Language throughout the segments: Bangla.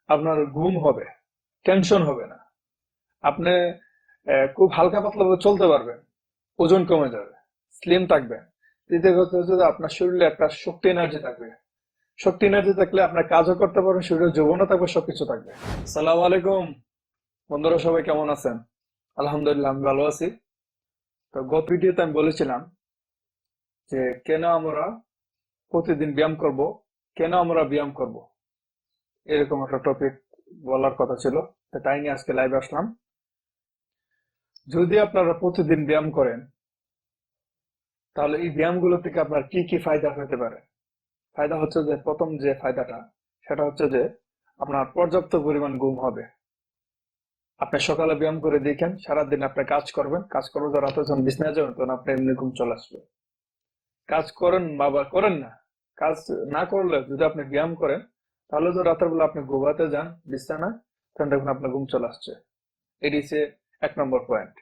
আপনার ঘুম হবে, টেনশন হবে না। আপনি খুব হালকা পাতলা ভাবে চলতে পারবেন, ওজন কমে যাবে, স্লিম থাকবেন। দ্বিতীয় কথা হচ্ছে যে আপনার শরীরে একটা শক্তি এনার্জি থাকবে। শক্তি এনার্জি থাকলে আপনার কাজও করতে পারবেন, শরীরে যৌবনও থাকবে, সবকিছু থাকবে। সালাম আলাইকুম বন্ধুরা, সবাই কেমন আছেন? আলহামদুলিল্লাহ, আমি ভালো আছি। তো গত ভিডিওতে আমি বলেছিলাম যে কেন আমরা প্রতিদিন ব্যায়াম করব, কেন আমরা ব্যায়াম করব, এরকম একটা টপিক বলার কথা ছিল। তো তাই নিয়ে আজকে লাইভে আসলাম। যদি আপনারা প্রতিদিন ব্যায়াম করেন, তাহলে এই ব্যায়ামগুলো থেকে আপনার কি কি ফায়দা হতে পারে। ফায়দা হচ্ছে যে, প্রথম যে ফায়দাটা, সেটা হচ্ছে যে আপনার পর্যাপ্ত পরিমাণ ঘুম হবে। আপনি সকালে ব্যায়াম করে দেখেন, সারাদিন আপনি কাজ করবেন, কাজ করবো তো রাতে যখন বিছানায় যাবেন তখন আপনি এমনি ঘুম চলে আসবে। কাজ করেন বা করেন না, কাজ না করলে যদি আপনি ব্যায়াম করেন, তাহলে তো রাতের বেলা আপনি ঘুমাতে যান বিছানায়, তখন দেখুন আপনার ঘুম চলে আসছে। এটি হচ্ছে 1 নম্বর পয়েন্ট।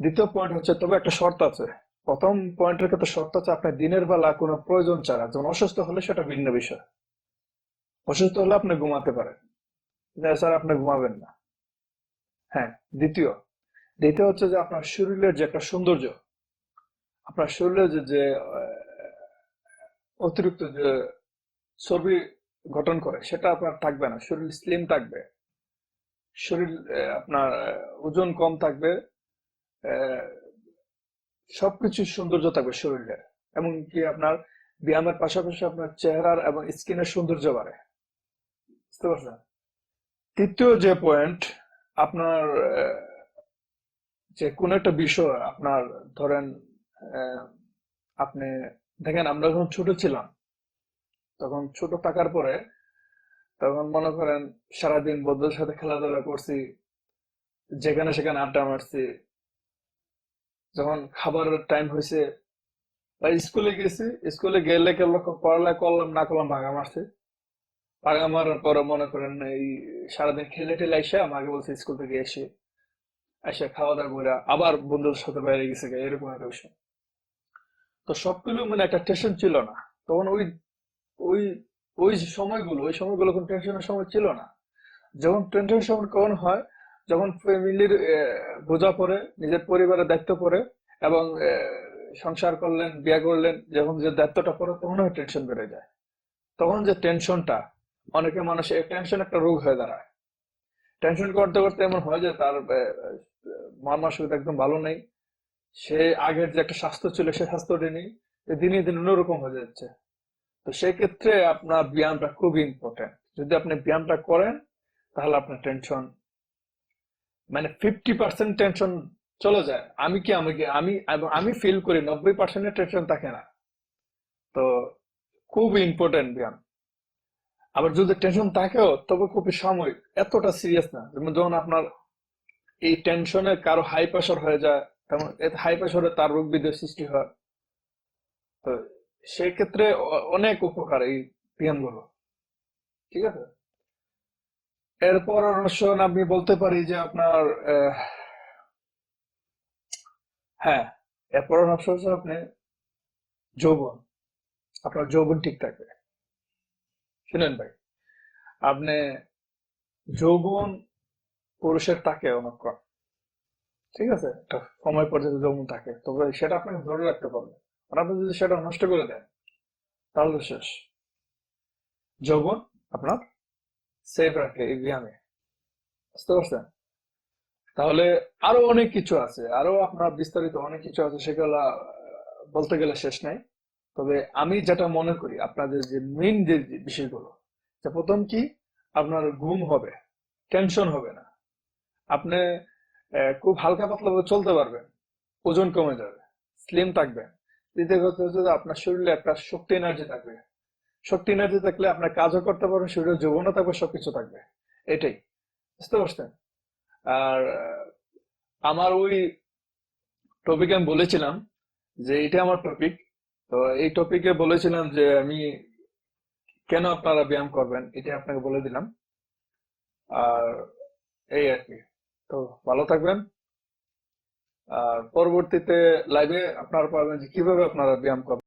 দ্বিতীয় পয়েন্ট হচ্ছে, তবে একটা শর্ত আছে। প্রথম পয়েন্টের ক্ষেত্রে শর্ত আছে, আপনি দিনের বেলা কোনো প্রয়োজন ছাড়া, যেমন অসুস্থ হলে সেটা ভিন্ন বিষয়। অসুস্থ হলে আপনি ঘুমাতে পারেন, এছাড়া আপনি ঘুমাবেন না। হ্যাঁ। দ্বিতীয় দ্বিতীয় হচ্ছে যে আপনার শরীরের যে একটা সৌন্দর্য, আপনার শরীরে যে যে অতিরিক্ত যে চর্বি গঠন করে সেটা আপনার থাকবে না, শরীর স্লিম থাকবে। শরীর আপনার ওজন কম থাকবে। আহ, সবকিছু সৌন্দর্য থাকবে শরীরের। এমনকি আপনার ব্যায়ামের পাশাপাশি আপনার চেহারার এবং স্কিনের সৌন্দর্য বাড়ে। বুঝতে পারছেন? তৃতীয় যে পয়েন্ট, আপনার যে কোনো একটা বিষয় আপনার, ধরেন আহ, আপনি দেখেন, আমরা যখন ছোট ছিলাম, তখন ছোট থাকার পরে, তখন মনে করেন সারাদিন বন্ধুদের সাথে খেলাধুলা করছি, যেখানে সেখানে আড্ডা মারছি। যখন খাবারের টাইম হয়েছে বা স্কুলে গেছি, স্কুলে গেলে কেবল পড়ালেখা করলাম না করলাম ভাগা মারছি। ভাগা মারার পরে মনে করেন এই সারাদিন খেলে টেলে এসে আমাকে বলছে স্কুল থেকে এসে এসে খাওয়া দাওয়া করে আবার বন্ধুদের সাথে বাইরে গেছে গা, এরকম একটা বিষয়। তো সবগুলো মানে একটা টেনশন ছিল না তখন। ওই ওই ওই সময়গুলো কোনো টেনশনের সময় ছিল না। যখন টেনশন সময় কখন হয়, যখন ফ্যামিলির বোঝা পড়ে, নিজের পরিবারের দায়িত্ব পড়ে, এবং সংসার করলেন, বিয়ে করলেন, যখন যে দায়িত্বটা পড়ে তখন টেনশন বেড়ে যায়। তখন যে টেনশনটা, অনেকে মানুষের টেনশন একটা রোগ হয়ে দাঁড়ায়। টেনশন করতে করতে এমন হয় যে তার মন মানসিকতা একদম ভালো নেই। সে আগের যে একটা স্বাস্থ্য ছিল সে স্বাস্থ্যটা নেই, দিনে দিনে অন্যরকম হয়ে যাচ্ছে। তো সেই ক্ষেত্রে আপনার ব্যায়ামটা খুবই ইম্পর্টেন্ট। যদি আপনি ব্যায়ামটা করেন, তাহলে আপনার টেনশন মানে 50% টেনশন চলে যায়। আমি ফিল করি 90% টেনশন থাকে না। তো খুব ইম্পর্টেন্ট ব্যায়াম। আবার যদি টেনশন থাকেও তবে খুবই সাময়িক, এতটা সিরিয়াস না। যেমন যখন আপনার এই টেনশনে কারো হাই প্রেশার হয়ে যায়, তেমন হাই প্রেশারে তার রোগ বিধের সৃষ্টি হয়। তো সেই ক্ষেত্রে অনেক উপকার এই ব্যায়ামগুলো। ঠিক আছে। এরপর অবশ্য আমি বলতে পারি যে আপনার হ্যাঁ, এরপর অবশ্য হচ্ছে আপনি যৌবন, আপনার যৌবন ঠিক থাকবে। শুনেন ভাই, আপনি যৌবন পুরুষের থাকে অনেক কম। ঠিক আছে, একটা সময় পর্যন্ত যৌবন থাকে, তবে সেটা আপনাকে ধরে রাখতে পারবে। আর আপনি যদি সেটা নষ্ট করে দেন, তাহলে তো শেষ। যৌবন আপনার সেভ রাখে এই ব্যায়ামে। বুঝতে পারছেন? তাহলে আরো অনেক কিছু আছে, আরো আপনার বিস্তারিত অনেক কিছু আছে, সেগুলা বলতে গেলে শেষ নাই। তবে আমি যেটা মনে করি, আপনাদের যে মেইন যে যে বিষয়গুলো, যে প্রথম কি, আপনার ঘুম হবে, টেনশন হবে না। আপনি খুব হালকা পাতলা ভাবে চলতে পারবেন, ওজন কমে যাবে, স্লিম থাকবেন। দ্বিতীয় কথা হচ্ছে যে আপনার শরীরে একটা শক্তি এনার্জি থাকবে। শক্তি এনার্জি থাকলে আপনার কাজও করতে পারবেন, শরীরে যৌবনও থাকবে, সবকিছু থাকবে। এটাই। বুঝতে পারছেন? আর আমার ওই টপিকে আমি বলেছিলাম যে এটা আমার টপিক। তো এই টপিকে বলেছিলাম যে আমি কেন আপনারা ব্যায়াম করবেন, এটা আপনাকে বলে দিলাম। আর এই আর কি। তো ভালো থাকবেন। আর পরবর্তীতে লাইভে আপনারা পাবেন যে কিভাবে আপনারা ব্যায়াম করবেন।